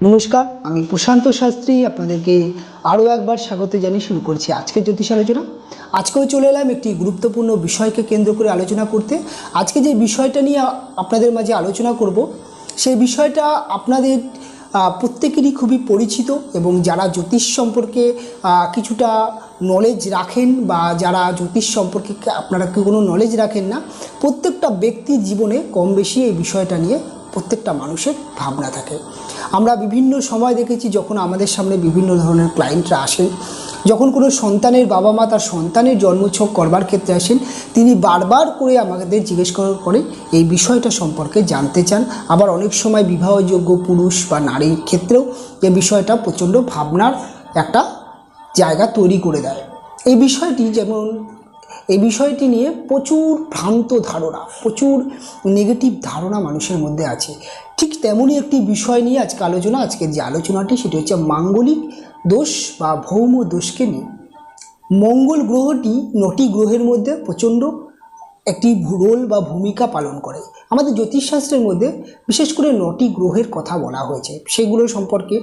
নমস্কার, আমি প্রশান্ত শাস্ত্রী আপনাদেরকে আরও একবার স্বাগত জানিয়ে শুরু করছি আজকের জ্যোতিষ আলোচনা। আজকেও চলে এলাম একটি গুরুত্বপূর্ণ বিষয়কে কেন্দ্র করে আলোচনা করতে। আজকে যে বিষয়টা নিয়ে আপনাদের মাঝে আলোচনা করব, সেই বিষয়টা আপনাদের প্রত্যেকেরই খুবই পরিচিত এবং যারা জ্যোতিষ সম্পর্কে কিছুটা নলেজ রাখেন বা যারা জ্যোতিষ সম্পর্কে আপনারা কোনো নলেজ রাখেন না, প্রত্যেকটা ব্যক্তির জীবনে কম বেশি এই বিষয়টা নিয়ে প্রত্যেকটা মানুষের ভাবনা থাকে। আমরা বিভিন্ন সময় দেখেছি যখন আমাদের সামনে বিভিন্ন ধরনের ক্লায়েন্টরা আসেন, যখন কোনো সন্তানের বাবা মা তার সন্তানের জন্মছক করবার ক্ষেত্রে আসেন, তিনি বারবার করে আমাদের জিজ্ঞেস করে এই বিষয়টা সম্পর্কে জানতে চান। আবার অনেক সময় বিবাহযোগ্য পুরুষ বা নারীর ক্ষেত্রেও এই বিষয়টা প্রচণ্ড ভাবনার একটা জায়গা তৈরি করে দেয়। এই বিষয়টি নিয়ে প্রচুর ভ্রান্ত ধারণা, প্রচুর নেগেটিভ ধারণা মানুষের মধ্যে আছে। ঠিক তেমনই একটি বিষয় নিয়ে আজকের যে আলোচনাটি সেটি হচ্ছে মাঙ্গলিক দোষ বা ভৌম দোষকে নিয়ে। মঙ্গল গ্রহটি 9টি গ্রহের মধ্যে প্রচণ্ড একটি রোল বা ভূমিকা পালন করে। আমাদের জ্যোতিষশাস্ত্রের মধ্যে বিশেষ করে 9টি গ্রহের কথা বলা হয়েছে, সেগুলো সম্পর্কে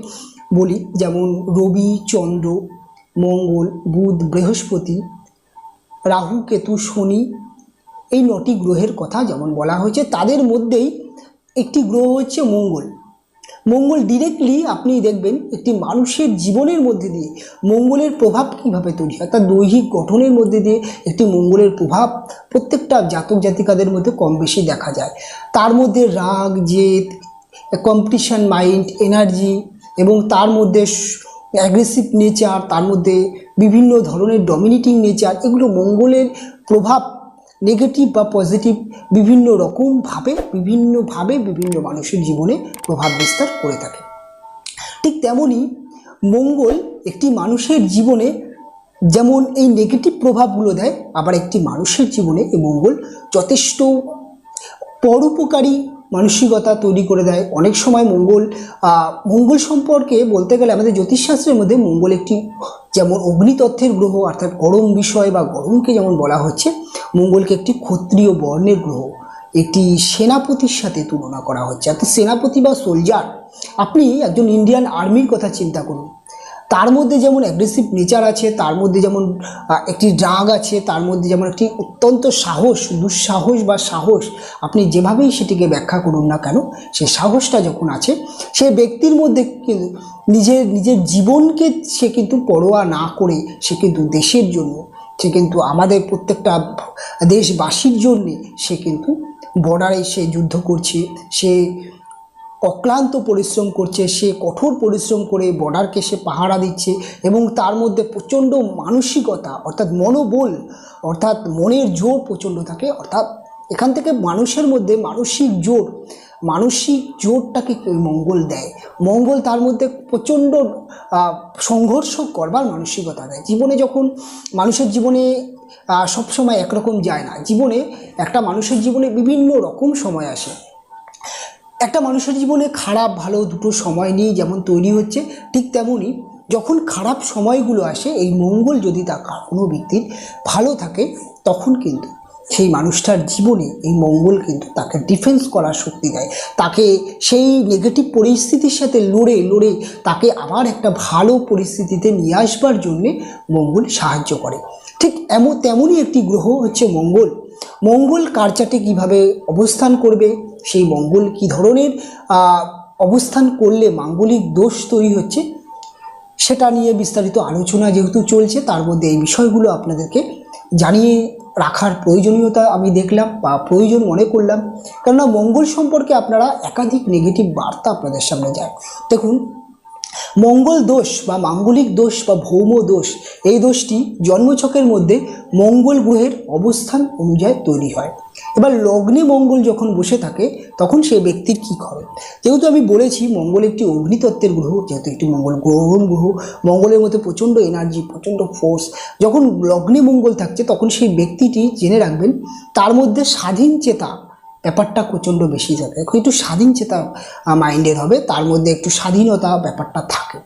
বলি। যেমন রবি, চন্দ্র, মঙ্গল, বুধ, বৃহস্পতি, রাহু, কেতু, শনি, এই 9টি গ্রহের কথা যেমন বলা হয়েছে, তাদের মধ্যেই একটি গ্রহ হচ্ছে মঙ্গল। মঙ্গল ডিরেক্টলি আপনি দেখবেন একটি মানুষের জীবনের মধ্যে দিয়ে মঙ্গলের প্রভাব কীভাবে তৈরি হয়, তার দৈহিক গঠনের মধ্যে দিয়ে একটি মঙ্গলের প্রভাব প্রত্যেকটা জাতক জাতিকাদের মধ্যে কম বেশি দেখা যায়। তার মধ্যে রাগ, জেদ, কম্পিটিশন মাইন্ড, এনার্জি এবং তার মধ্যে অ্যাগ্রেসিভ নেচার, তার মধ্যে বিভিন্ন ধরনের ডমিনেটিং নেচার, এগুলো মঙ্গলের প্রভাব নেগেটিভ বা পজিটিভ বিভিন্নভাবে বিভিন্ন মানুষের জীবনে প্রভাব বিস্তার করে থাকে। ঠিক তেমনই মঙ্গল একটি মানুষের জীবনে যেমন এই নেগেটিভ প্রভাবগুলো দেয়, আবার একটি মানুষের জীবনে এই মঙ্গল যথেষ্ট পরোপকারী মানসিকতা তৈরি করে দেয়। অনেক সময় মঙ্গল সম্পর্কে বলতে গেলে আমাদের জ্যোতিষশাস্ত্রের মধ্যে মঙ্গল একটি যেমন অগ্নিতত্ত্বের গ্রহ, অর্থাৎ গরম বিষয় বা গরমকে যেমন বলা হচ্ছে, মঙ্গলকে একটি ক্ষত্রিয় বর্ণের গ্রহ, একটি সেনাপতির সাথে তুলনা করা হচ্ছে। অর্থাৎ সেনাপতি বা সোলজার, আপনি একজন ইন্ডিয়ান আর্মির কথা চিন্তা করুন, তার মধ্যে যেমন অ্যাগ্রেসিভ নেচার আছে, তার মধ্যে যেমন একটি রাগ আছে, তার মধ্যে যেমন একটি অত্যন্ত দুঃসাহস বা সাহস, আপনি যেভাবেই সেটিকে ব্যাখ্যা করুন না কেন, সেই সাহসটা যখন আছে, সে ব্যক্তির মধ্যে কিন্তু নিজের জীবনকে সে কিন্তু পরোয়া না করে সে কিন্তু দেশের জন্য, সে কিন্তু আমাদের প্রত্যেকটা দেশবাসীর জন্যে সে কিন্তু বর্ডারে সে যুদ্ধ করছে, সে অক্লান্ত পরিশ্রম করছে, সে কঠোর পরিশ্রম করে বর্ডারকে সে পাহারা দিচ্ছে এবং তার মধ্যে প্রচণ্ড মানসিকতা অর্থাৎ মনোবল অর্থাৎ মনের জোর প্রচণ্ড থাকে। অর্থাৎ এখান থেকে মানুষের মধ্যে মানসিক জোরটাকে মঙ্গল দেয়। মঙ্গল তার মধ্যে প্রচণ্ড সংঘর্ষ করবার মানসিকতা দেয়। জীবনে যখন মানুষের জীবনে সবসময় একরকম যায় না, জীবনে একটা মানুষের জীবনে বিভিন্ন রকম সময় আসে। একটা মানুষের জীবনে খারাপ ভালো দুটো সময় নিয়ে যেমন তৈরি হচ্ছে, ঠিক তেমনই যখন খারাপ সময়গুলো আসে, এই মঙ্গল যদি তা কোনো ব্যক্তির ভালো থাকে, তখন কিন্তু সেই মানুষটার জীবনে এই মঙ্গল কিন্তু তাকে ডিফেন্স করার শক্তি দেয়, তাকে সেই নেগেটিভ পরিস্থিতির সাথে লড়ে তাকে আবার একটা ভালো পরিস্থিতিতে নিয়ে আসবার জন্যে মঙ্গল সাহায্য করে। ঠিক তেমনই একটি গ্রহ হচ্ছে মঙ্গল। মঙ্গল কার চার্টে কীভাবে অবস্থান করবে, সেই মঙ্গল কী ধরনের অবস্থান করলে মাঙ্গলিক দোষ তৈরি হচ্ছে, সেটা নিয়ে বিস্তারিত আলোচনা যেহেতু চলছে, তার মধ্যে এই বিষয়গুলো আপনাদেরকে জানিয়ে রাখার প্রয়োজনীয়তা আমি দেখলাম বা প্রয়োজন মনে করলাম। কেননা মঙ্গল সম্পর্কে আপনারা একাধিক নেগেটিভ বার্তা আপনাদের সামনে যায়। দেখুন, মঙ্গল দোষ বা মাঙ্গলিক দোষ বা ভৌম দোষ, এই দোষটি জন্মছকের মধ্যে মঙ্গল গ্রহের অবস্থান অনুযায়ী তৈরি হয়। এবার লগ্নে মঙ্গল যখন বসে থাকে, তখন সেই ব্যক্তির কী করে, যেহেতু আমি বলেছি মঙ্গল একটি অগ্নিতত্ত্বের গ্রহ, যেহেতু একটি মঙ্গল গরম গ্রহ, মঙ্গলের মধ্যে প্রচণ্ড এনার্জি, প্রচণ্ড ফোর্স, যখন লগ্নে মঙ্গল থাকছে, তখন সেই ব্যক্তিটি জেনে রাখবেন তার মধ্যে স্বাধীন চেতা ব্যাপারটা প্রচণ্ড বেশি থাকে, একটু স্বাধীন চেতা মাইন্ডের হবে, তার মধ্যে একটু স্বাধীনতা ব্যাপারটা থাকে।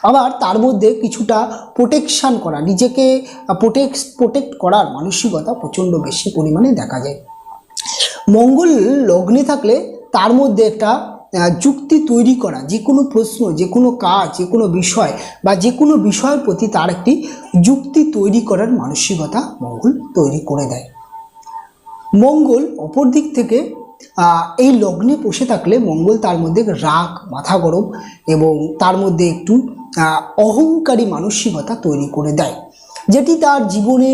আবার তার মধ্যে কিছুটা প্রোটেকশান করা, নিজেকে প্রোটেক্ট করার মানসিকতা প্রচণ্ড বেশি পরিমাণে দেখা যায়। মঙ্গল লগ্নে থাকলে তার মধ্যে একটা যুক্তি তৈরি করা, যে কোনো প্রশ্ন, যে কোনো কাজ, যে কোনো বিষয় বা যে কোনো বিষয়ের প্রতি তার একটি যুক্তি তৈরি করার মানসিকতা মঙ্গল তৈরি করে দেয়। মঙ্গল অপর দিক থেকে এই লগ্নে বসে থাকলে মঙ্গল তার মধ্যে রাগ, মাথা গরম এবং তার মধ্যে একটু অহংকারী মানসিকতা তৈরি করে দেয়, যেটি তার জীবনে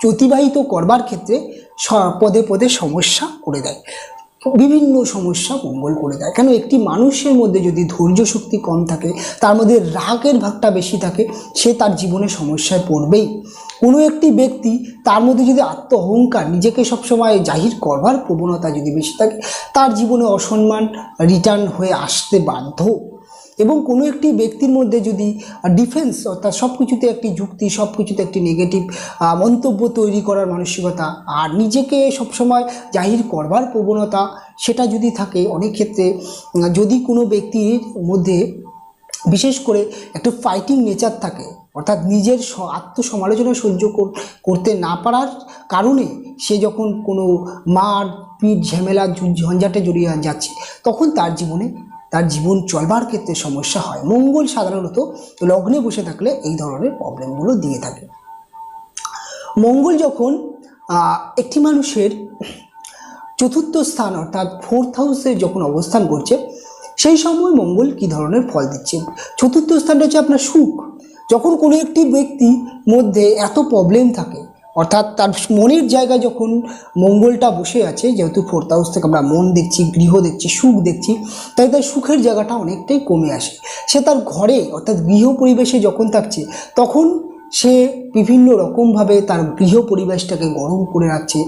অতিবাহিত করবার ক্ষেত্রে পদে পদে সমস্যা করে দেয়, বিভিন্ন সমস্যা মঙ্গল করে দেয়। কেন, একটি মানুষের মধ্যে যদি ধৈর্য শক্তি কম থাকে, তার মধ্যে রাগের ভাগটা বেশি থাকে, সে তার জীবনে সমস্যায় পড়বেই। কোনো একটি ব্যক্তি তার মধ্যে যদি আত্ম অহংকার, নিজেকে সবসময় জাহির করবার প্রবণতা যদি বেশি থাকে, তার জীবনে অসম্মান রিটার্ন হয়ে আসতে বাধ্য। এবং কোনো একটি ব্যক্তির মধ্যে যদি ডিফেন্স, অর্থাৎ সব কিছুতে একটি যুক্তি, সব কিছুতে একটি নেগেটিভ মন্তব্য তৈরি করার মানসিকতা আর নিজেকে সবসময় জাহির করবার প্রবণতা, সেটা যদি থাকে, অনেক ক্ষেত্রে যদি কোনো ব্যক্তির মধ্যে বিশেষ করে একটু ফাইটিং নেচার থাকে, অর্থাৎ নিজের আত্মসমালোচনা সহ্য করতে না পারার কারণে সে যখন কোনো মার পিট ঝামেলা ঝঞ্ঝাটে জড়িয়ে যাচ্ছে, তখন তার জীবন চলবার ক্ষেত্রে সমস্যা হয়। মঙ্গল সাধারণত লগ্নে বসে থাকলে এই ধরনের প্রবলেমগুলো দিয়ে থাকে। মঙ্গল যখন একটি মানুষের চতুর্থ স্থান অর্থাৎ 4th হাউসে যখন অবস্থান করছে, সেই সময় মঙ্গল কী ধরনের ফল দিচ্ছে? চতুর্থ স্থানটা হচ্ছে আপনার সুখ। যখন কোনো একটি ব্যক্তির মধ্যে এত প্রবলেম থাকে, অর্থাৎ তার মনের জায়গায় যখন মঙ্গলটা বসে আছে, যেহেতু 4th হাউস থেকে আমরা মন দেখছি, গৃহ দেখছি, সুখ দেখছি, তাই তার সুখের জায়গাটা অনেকটাই কমে আসে। সে তার ঘরে অর্থাৎ গৃহ পরিবেশে যখন থাকছে, তখন সে বিভিন্ন রকমভাবে তার গৃহ পরিবেশটাকে গরম করে রাখছে।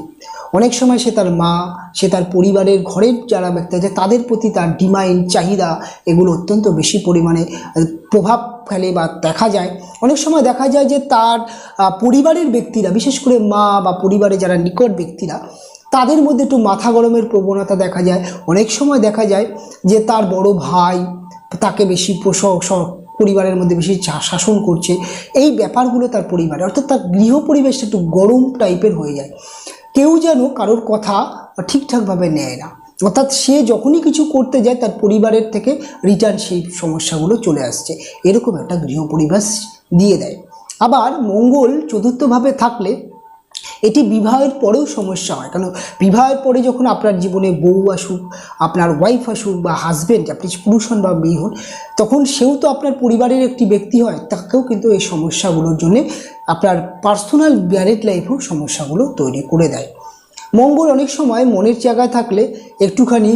অনেক সময় সে তার মা, সে তার পরিবারের ঘরের যারা ব্যক্তি আছে তাদের প্রতি তার ডিমান্ড, চাহিদা, এগুলো অত্যন্ত বেশি পরিমাণে প্রভাব ফেলে বা দেখা যায়। অনেক সময় দেখা যায় যে তার পরিবারের ব্যক্তিরা, বিশেষ করে মা বা পরিবারের যারা নিকট ব্যক্তিরা, তাদের মধ্যে একটু মাথা গরমের প্রবণতা দেখা যায়। অনেক সময় দেখা যায় যে তার বড় ভাই তাকে বেশি পরিবারের মধ্যে বেশি শাসন করছে। এই ব্যাপারগুলো তার পরিবারে, অর্থাৎ তার গৃহ পরিবেশটা একটু গরম টাইপের হয়ে যায়। কেউ যেন কারোর কথা ঠিকঠাকভাবে নেয় না, অর্থাৎ সে যখনই কিছু করতে যায় তার পরিবারের থেকে রিটার্ন সেই সমস্যাগুলো চলে আসছে, এরকম একটা গৃহ পরিবেশ দিয়ে দেয়। আবার মঙ্গল চতুর্থভাবে থাকলে এটি বিবাহের পরেও সমস্যা হয়। কারণ বিবাহের পরে যখন আপনার জীবনে বউ আসুক, আপনার ওয়াইফ আসুক বা হাজব্যান্ড, আপনি পুরুষ হন বা মেয়ে হন, তখন সেও তো আপনার পরিবারের একটি ব্যক্তি হয়, তাকেও কিন্তু এই সমস্যাগুলোর জন্যে আপনার পার্সোনাল ম্যারিড লাইফেও সমস্যাগুলো তৈরি করে দেয়। মঙ্গল অনেক সময় মনের জায়গায় থাকলে একটুখানি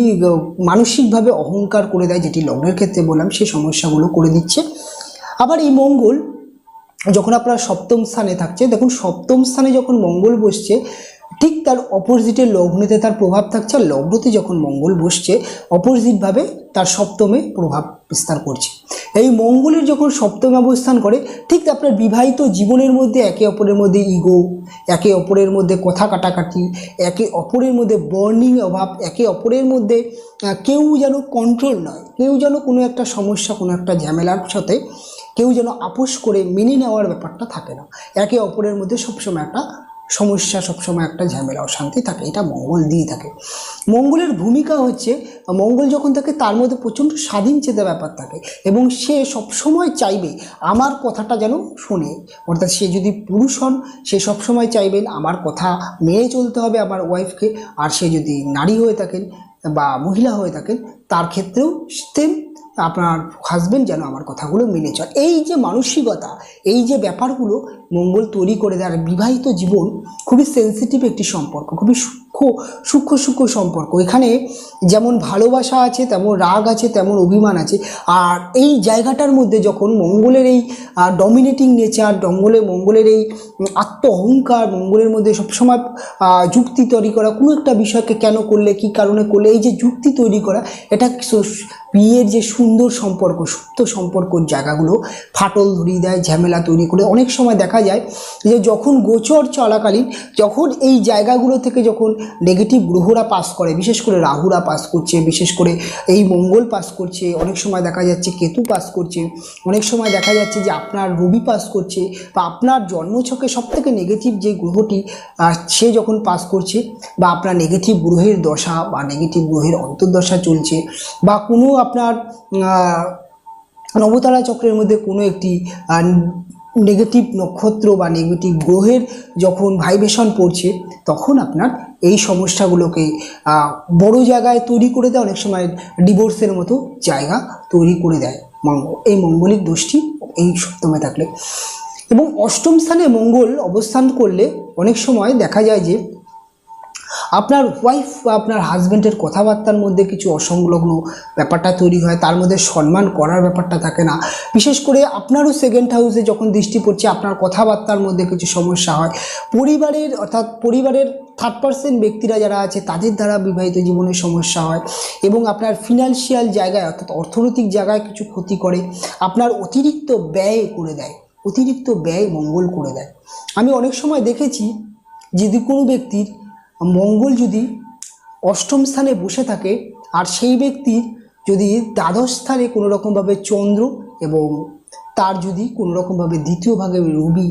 মানসিকভাবে অহংকার করে দেয়, যেটি লগ্নের ক্ষেত্রে বললাম, সেই সমস্যাগুলো করে দিচ্ছে। আবার এই মঙ্গল যখন আপনার সপ্তম স্থানে থাকছে, দেখুন সপ্তম স্থানে যখন মঙ্গল বসছে, ঠিক তার অপোজিটের লগ্নেতে তার প্রভাব থাকছে, আর লগ্নতে যখন মঙ্গল বসছে অপোজিটভাবে তার সপ্তমে প্রভাব বিস্তার করছে। এই মঙ্গলের যখন সপ্তমে অবস্থান করে, ঠিক আপনার বিবাহিত জীবনের মধ্যে একে অপরের মধ্যে ইগো, একে অপরের মধ্যে কথা কাটাকাটি, একে অপরের মধ্যে বর্নিং অভাব, একে অপরের মধ্যে কেউ যেন কন্ট্রোল নয়, কেউ যেন কোনো একটা সমস্যা, কোনো একটা ঝামেলার সাথে কেউ যেন আপোষ করে মেনে নেওয়ার ব্যাপারটা থাকে না। একে অপরের মধ্যে সবসময় একটা সমস্যা, সবসময় একটা ঝামেলা, অশান্তি থাকে, এটা মঙ্গল দিয়ে থাকে। মঙ্গলের ভূমিকা হচ্ছে, মঙ্গল যখন থাকে তার মধ্যে প্রচণ্ড স্বাধীন চেতা ব্যাপার থাকে এবং সে সবসময় চাইবে আমার কথাটা যেন শোনে। অর্থাৎ সে যদি পুরুষ হন, সে সবসময় চাইবেন আমার কথা মেনে চলতে হবে আমার ওয়াইফকে, আর সে যদি নারী হয়ে থাকেন বা মহিলা হয়ে থাকেন, তার ক্ষেত্রেও সেম, আপনার হাজব্যান্ড যেন আমার কথাগুলো মেনে চলে। এই যে মানসিকতা, এই যে ব্যাপারগুলো মঙ্গল তৈরি করে দেয়। আর বিবাহিত জীবন খুবই সেন্সিটিভ একটি সম্পর্ক, খুবই সূক্ষ্ম সম্পর্ক। এখানে যেমন ভালোবাসা আছে, তেমন রাগ আছে, তেমন অভিমান আছে। আর এই জায়গাটার মধ্যে যখন মঙ্গলের এই ডমিনেটিং নেচার, মঙ্গলের এই আত্ম অহংকার, মঙ্গলের মধ্যে সবসময় যুক্তি তৈরি করা, কোনো একটা বিষয়কে কেন করলে, কী কারণে করলে, এই যে যুক্তি তৈরি করা, এটা বিয়ের যে সুন্দর সম্পর্ক, সুপ্ত সম্পর্কর জায়গাগুলো ফাটল ধরিয়ে দেয়, ঝামেলা তৈরি করে। অনেক সময় দেখা যায় যে যখন গোচর চলাকালীন, যখন এই জায়গাগুলো থেকে যখন নেগেটিভ গ্রহরা পাস করে, বিশেষ করে রাহুরা পাস করছে, বিশেষ করে এই মঙ্গল পাস করছে, অনেক সময় দেখা যাচ্ছে কেতু পাস করছে, অনেক সময় দেখা যাচ্ছে যে আপনার রবি পাস করছে, বা আপনার জন্মছকে সবথেকে নেগেটিভ যে গ্রহটি সে যখন পাস করছে, বা আপনার নেগেটিভ গ্রহের দশা বা নেগেটিভ গ্রহের অন্তর্দশা চলছে, বা কোনো আপনার নবতারা চক্রের মধ্যে কোনো একটি নেগেটিভ নক্ষত্র বা নেগেটিভ গ্রহের যখন ভাইব্রেশন পড়ছে, তখন আপনার এই সমস্যাগুলোকে বড় জায়গায় তৈরি করে দেয়, অনেক সময় ডিভোর্সের মতো জায়গা তৈরি করে দেয় এই মঙ্গলিক দোষটি এই সপ্তমে থাকলে। এবং অষ্টম স্থানে মঙ্গল অবস্থান করলে অনেক সময় দেখা যায় যে আপনার ওয়াইফ বা আপনার হাজব্যান্ডের কথাবার্তার মধ্যে কিছু অসংলগ্ন ব্যাপারটা তৈরি হয়, তার মধ্যে সম্মান করার ব্যাপারটা থাকে না। বিশেষ করে আপনারও সেকেন্ড হাউসে যখন দৃষ্টি পড়ছে, আপনার কথাবার্তার মধ্যে কিছু সমস্যা হয়। পরিবারের অর্থাৎ পরিবারের থার্ড পার্সন ব্যক্তিরা যারা আছে তাদের দ্বারা বিবাহিত জীবনের সমস্যা হয়, এবং আপনার ফিনান্সিয়াল জায়গায় অর্থাৎ অর্থনৈতিক জায়গায় কিছু ক্ষতি করে, আপনার অতিরিক্ত ব্যয় করে দেয়, অতিরিক্ত ব্যয় মঙ্গল করে দেয়। আমি অনেক সময় দেখেছি যদি কোনো ব্যক্তির মঙ্গল যদি অষ্টম স্থানে বসে থাকে, আর সেই ব্যক্তির যদি দ্বাদশ স্থানে কোনো রকমভাবে চন্দ্র এবং তার যদি কোনো রকমভাবে দ্বিতীয় ভাগে রবি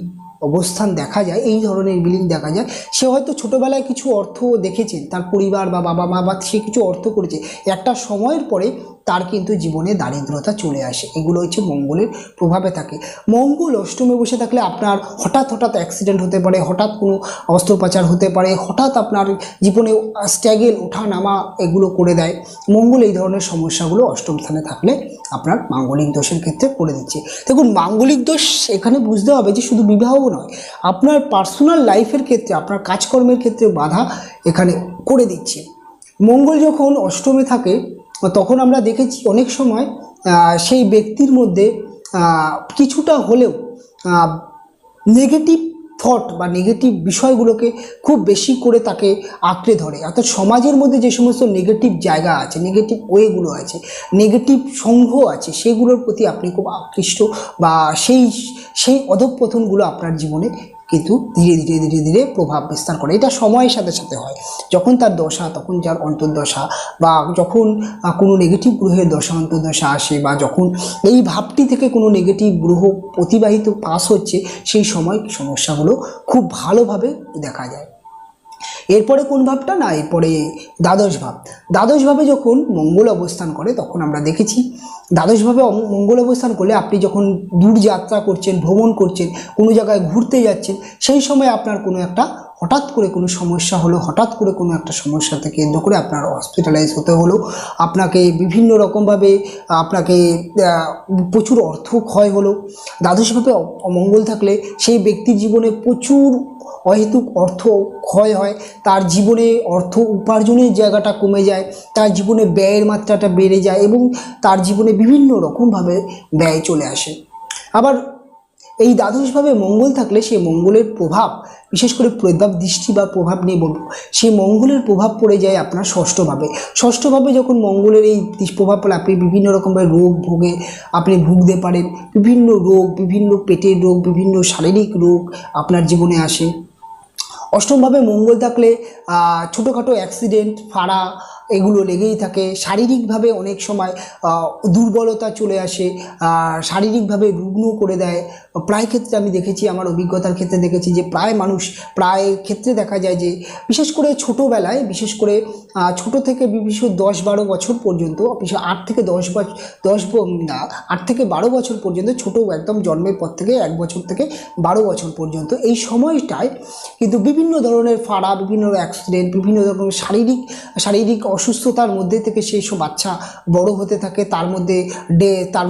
অবস্থান দেখা যায়, এই ধরনের বিলিং দেখা যায়, সে হয়তো ছোটোবেলায় কিছু অর্থ দেখেছেন, তার পরিবার বা বাবা মা বা সে কিছু অর্থ করেছে, একটা সময়ের পরে তার কিন্তু জীবনে দারিদ্রতা চলে আসে। এগুলো হচ্ছে মঙ্গলের প্রভাবে থাকে। মঙ্গল অষ্টমে বসে থাকলে আপনার হঠাৎ অ্যাক্সিডেন্ট হতে পারে, হঠাৎ কোনো অস্ত্রোপচার হতে পারে, হঠাৎ আপনার জীবনে স্ট্রাগল ওঠা নামা এগুলো করে দেয়। মঙ্গল এই ধরনের সমস্যাগুলো অষ্টম স্থানে থাকলে আপনার মাঙ্গলিক দোষের ক্ষেত্রে করে দিচ্ছে। দেখুন, মাঙ্গলিক দোষ এখানে বুঝতে হবে যে শুধু বিবাহ নয়, আপনার পার্সোনাল লাইফের ক্ষেত্রে, আপনার কাজকর্মের ক্ষেত্রে বাধা এখানে করে দিচ্ছে। মঙ্গল যখন অষ্টমে থাকে তখন আমরা দেখেছি অনেক সময় সেই ব্যক্তির মধ্যে কিছুটা হলেও নেগেটিভ থট বা নেগেটিভ বিষয়গুলোকে খুব বেশি করে তাকে আঁকড়ে ধরে। অর্থাৎ সমাজের মধ্যে যে সমস্ত নেগেটিভ জায়গা আছে, নেগেটিভ ওয়েগুলো আছে, নেগেটিভ সংঘ আছে, সেগুলোর প্রতি আপনি খুব আকৃষ্ট, বা সেই অধঃপতনগুলো আপনার জীবনে কিন্তু ধীরে ধীরে ধীরে ধীরে প্রভাব বিস্তার করে। এটা সময়ের সাথে সাথে হয়, যখন তার দশা, তখন যার অন্তর্দশা, বা যখন কোনো নেগেটিভ গ্রহের দশা অন্তর্দশা আসে, বা যখন এই ভাবটি থেকে কোনো নেগেটিভ গ্রহ অতিবাহিত পাস হচ্ছে, সেই সময় সমস্যাগুলো খুব ভালোভাবে দেখা যায়। এরপরে কোন ভাবটা না, এরপরে দ্বাদশ ভাব। দ্বাদশ ভাবে যখন মঙ্গল অবস্থান করে তখন আমরা দেখেছি দ্বাদশভাবে মঙ্গল অবস্থান করলে আপনি যখন দূর যাত্রা করছেন, ভ্রমণ করছেন, কোনো জায়গায় ঘুরতে যাচ্ছেন, সেই সময় আপনার কোনো একটা হঠাৎ করে কোনো সমস্যা হলো, হঠাৎ করে কোনো একটা সমস্যাতে কেন্দ্র করে আপনার হসপিটালাইজ হতে হলো, আপনাকে বিভিন্ন রকমভাবে আপনাকে প্রচুর অর্থ ক্ষয় হলো। দ্বাদশভাবে অমঙ্গল থাকলে সেই ব্যক্তির জীবনে প্রচুর অহেতুক অর্থ ক্ষয় হয়, তার জীবনে অর্থ উপার্জনের জায়গাটা কমে যায়, তার জীবনে ব্যয়ের মাত্রাটা বেড়ে যায়, এবং তার জীবনে বিভিন্ন রকমভাবে ব্যয় চলে আসে। আবার এই দ্বাদশভাবে মঙ্গল থাকলে সেই মঙ্গলের প্রভাব, বিশেষ করে প্রভাব দৃষ্টি বা প্রভাব নিয়ে বলবো, সেই মঙ্গলের প্রভাব পড়ে যায় আপনার ষষ্ঠভাবে। ষষ্ঠভাবে যখন মঙ্গলের এই প্রভাব পড়ে আপনি বিভিন্ন রকমের রোগ ভোগে আপনি ভুগতে পারেন, বিভিন্ন রোগ, বিভিন্ন পেটের রোগ, বিভিন্ন শারীরিক রোগ আপনার জীবনে আসে। অষ্টমভাবে মঙ্গল থাকলে ছোটোখাটো অ্যাক্সিডেন্ট, ফাড়া এগুলো লেগেই থাকে। শারীরিকভাবে অনেক সময় দুর্বলতা চলে আসে, শারীরিকভাবে রুগ্ন করে দেয়। প্রায় ক্ষেত্রে আমি দেখেছি, আমার অভিজ্ঞতার ক্ষেত্রে দেখেছি যে প্রায় ক্ষেত্রে দেখা যায় যে বিশেষ করে ছোটোবেলায়, বিশেষ করে ছোটো থেকে 10-12 বছর পর্যন্ত, 8 থেকে 12 বছর পর্যন্ত, ছোটো একদম জন্মের পর থেকে 1 বছর থেকে 12 বছর পর্যন্ত এই সময়টায় কিন্তু বিভিন্ন ধরনের ফাড়া, বিভিন্ন অ্যাক্সিডেন্ট, বিভিন্ন ধরনের শারীরিক অসুস্থতার মধ্যে থেকে সেই সব বাচ্চা বড় হতে থাকে। তার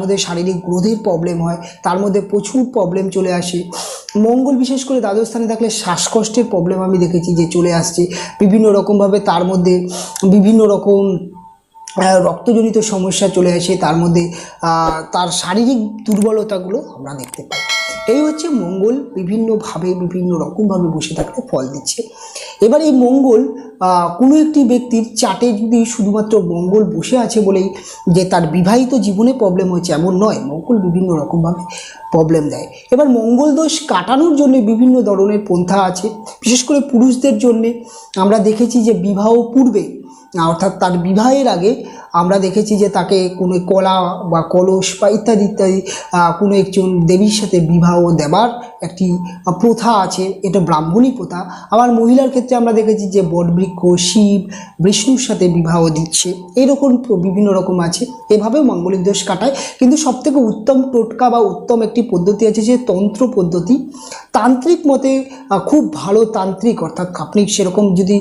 মধ্যে শারীরিক গ্রোথের প্রবলেম হয়, তার মধ্যে প্রচুর প্রবলেম চলে আসে। মঙ্গল বিশেষ করে দ্বাদশ স্থানে থাকলে শ্বাসকষ্টের প্রবলেম আমি দেখেছি যে চলে আসছে বিভিন্ন রকমভাবে, তার মধ্যে বিভিন্ন রকম রক্তজনিত সমস্যা চলে আসে, তার মধ্যে তার শারীরিক দুর্বলতাগুলো আমরা দেখতে পাই। এই হচ্ছে মঙ্গল বিভিন্নভাবে বিভিন্ন রকমভাবে বসে থাকতে ফল দিচ্ছে। এবার এই মঙ্গল কোনো একটি ব্যক্তির চার্টে যদি শুধুমাত্র মঙ্গল বসে আছে বলেই যে তার বিবাহিত জীবনে প্রবলেম হয়েছে এমন নয়, মঙ্গল বিভিন্ন রকমভাবে প্রবলেম দেয়। এবার মঙ্গল দোষ কাটানোর জন্য বিভিন্ন ধরনের পন্থা আছে। বিশেষ করে পুরুষদের জন্যে আমরা দেখেছি যে বিবাহ পূর্বে অর্থাৎ তার বিবাহের আগে আমরা দেখেছি যে তাকে কোনো কলা বা কলস বা ইত্যাদি ইত্যাদি কোনো একজন দেবীর সাথে বিবাহ দেবার একটি প্রথা আছে, এটা ব্রাহ্মণী প্রথা। আবার মহিলার ক্ষেত্রে আমরা দেখেছি যে বটবৃক্ষ, শিব, বিষ্ণুর সাথে বিবাহ দিচ্ছে, এরকম বিভিন্ন রকম আছে। এভাবেও মাঙ্গলিক দোষ কাটায়। কিন্তু সবথেকে উত্তম টোটকা বা উত্তম একটি পদ্ধতি আছে যে তন্ত্র পদ্ধতি। তান্ত্রিক মতে খুব ভালো তান্ত্রিক, অর্থাৎ আপনি সেরকম যদি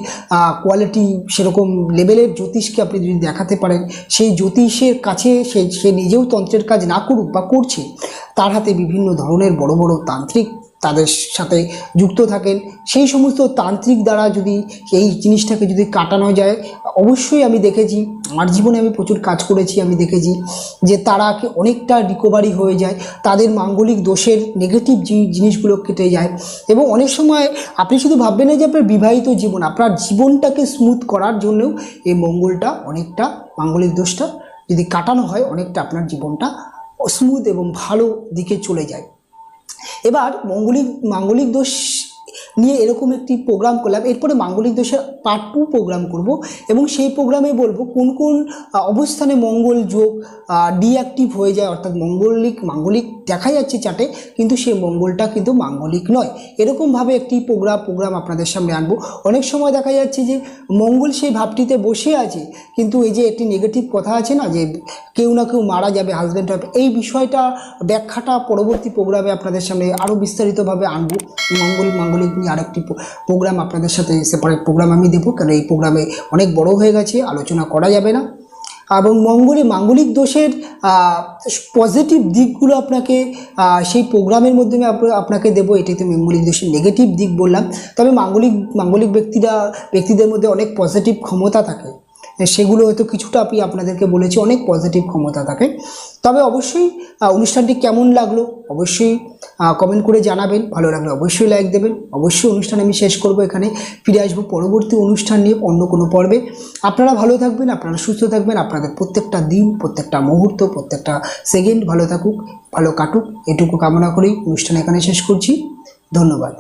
কোয়ালিটি সেরকম লেভেলের জ্যোতিষকে আপনি যদি দেখাতে পারেন, সেই জ্যোতিষের কাছে সে নিজেও তন্ত্রের কাজ না করুক বা করছে, তার হাতে বিভিন্ন ধরনের বড় বড় তান্ত্রিক তাদের সাথে যুক্ত থাকেন, সেই সমস্ত তান্ত্রিক দ্বারা যদি এই জিনিসটাকে যদি কাটানো যায়, অবশ্যই আমি দেখেছি, আমার জীবনে আমি প্রচুর কাজ করেছি, আমি দেখেছি যে তারা অনেকটা রিকভারি হয়ে যায়, তাদের মাঙ্গলিক দোষের নেগেটিভ জিনিসগুলো কেটে যায়। এবং অনেক সময় আপনি শুধু ভাববেন না যে আপনার বিবাহিত জীবন, আপনার জীবনটাকে স্মুথ করার জন্যও এই মঙ্গলটা অনেকটা, মাঙ্গলিক দোষটা যদি কাটানো হয়, অনেকটা আপনার জীবনটা স্মুথ এবং ভালো দিকে চলে যায়। এবার মাঙ্গলিক দোষ নিয়ে এরকম একটি প্রোগ্রাম করলাম। এরপরে মাঙ্গলিক দোষের পার্ট 2 প্রোগ্রাম করব এবং সেই প্রোগ্রামে বলবো কোন কোন অবস্থানে মঙ্গল যোগ ডিঅ্যাক্টিভ হয়ে যায়, অর্থাৎ মাঙ্গলিক দেখা যাচ্ছে চার্টে কিন্তু সেই মঙ্গলটা কিন্তু মাঙ্গলিক নয়। এরকমভাবে একটি প্রোগ্রাম আপনাদের সামনে আনবো। অনেক সময় দেখা যাচ্ছে যে মঙ্গল সেই ভাবটিতে বসে আছে, কিন্তু এই যে একটি নেগেটিভ কথা আছে না যে কেউ না কেউ মারা যাবে, হাজব্যান্ড হবে, এই বিষয়টা ব্যাখ্যাটা পরবর্তী প্রোগ্রামে আপনাদের সামনে আরও বিস্তারিতভাবে আনবো। মাঙ্গলিক নিয়ে আরেকটি প্রোগ্রাম আপনাদের সাথে সেপারেট প্রোগ্রাম আমি দেবো, কারণ এই প্রোগ্রামে অনেক বড় হয়ে গেছে, আলোচনা করা যাবে না। এবং মাঙ্গলিক দোষের পজিটিভ দিকগুলো আপনাকে সেই প্রোগ্রামের মাধ্যমে আপনাকে দেবো। এটাই তো মাঙ্গলিক দোষের নেগেটিভ দিক বললাম। তবে মাঙ্গলিক ব্যক্তিদের মধ্যে অনেক পজিটিভ ক্ষমতা থাকে, সেগুলো হয়তো কিছুটা আমি আপনাদেরকে বলেছি, অনেক পজিটিভ ক্ষমতা থাকে। তবে অবশ্যই অনুষ্ঠানটি কেমন লাগলো অবশ্যই কমেন্ট করে জানাবেন, ভালো লাগলে অবশ্যই লাইক দেবেন। অবশ্যই অনুষ্ঠান আমি শেষ করব, এখানে ফিরে আসবো পরবর্তী অনুষ্ঠান নিয়ে অন্য কোনো পর্বে। আপনারা ভালো থাকবেন, আপনারা সুস্থ থাকবেন, আপনাদের প্রত্যেকটা দিন, প্রত্যেকটা মুহূর্ত, প্রত্যেকটা সেকেন্ড ভালো থাকুক, ভালো কাটুক, এটুকু কামনা করেই অনুষ্ঠান এখানে শেষ করছি। ধন্যবাদ।